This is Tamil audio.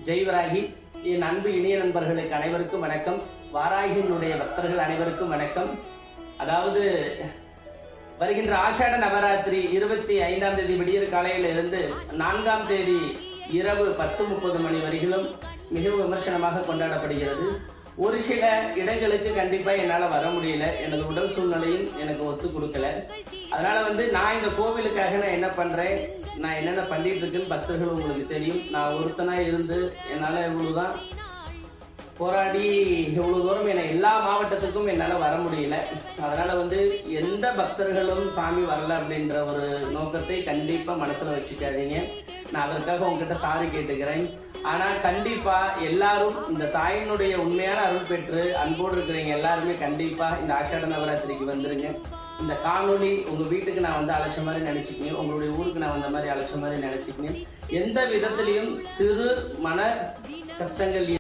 ஜெய்வராகி. என் அன்பு இனிய நண்பர்களுக்கு அனைவருக்கும் வணக்கம். வாராகியினுடைய பக்தர்கள் அனைவருக்கும் வணக்கம். அதாவது வருகின்ற ஆஷாட நவராத்திரி 25ஆம் தேதி விடியற் காலையில இருந்து 4ஆம் தேதி இரவு 10:30 மணி வரையிலும் மிகவும் விமர்சனமாக கொண்டாடப்படுகிறது. ஒரு சில இடங்களுக்கு கண்டிப்பா என்னால வர முடியல. எனது உடல் சூழ்நிலையும் எனக்கு ஒத்து கொடுக்கல. அதனால நான் இந்த கோவிலுக்காக நான் என்ன பண்றேன், நான் என்னென்ன பண்ணிட்டு இருக்குன்னு பக்தர்கள் உங்களுக்கு தெரியும். நான் ஒருத்தனா இருந்து என்னால இவ்வளவுதான் போராடி இவ்வளவு தூரம் என்னை எல்லா மாவட்டத்துக்கும் என்னால வர முடியல. அதனால எந்த பக்தர்களும் சாமி வரல அப்படின்ற ஒரு நோக்கத்தை கண்டிப்பா மனசுல வச்சுக்காதீங்க. நான் அதற்காக உங்ககிட்ட சாரி கேட்டுக்கிறேன். ஆனா கண்டிப்பா எல்லாரும் இந்த தாயினுடைய உண்மையான அருள் பெற்று அன்போடு இருக்கிறீங்க எல்லாருமே கண்டிப்பா இந்த ஆஷாட நவராத்திரிக்கு வந்துருங்க. இந்த காணொலி உங்க வீட்டுக்கு நான் அழைச்ச மாதிரி நினைச்சுக்கணும், உங்களுடைய ஊருக்கு நான் வந்த மாதிரி அழைச்ச மாதிரி நினைச்சுக்கணும். எந்த விதத்திலையும் சிறு மன கஷ்டங்கள்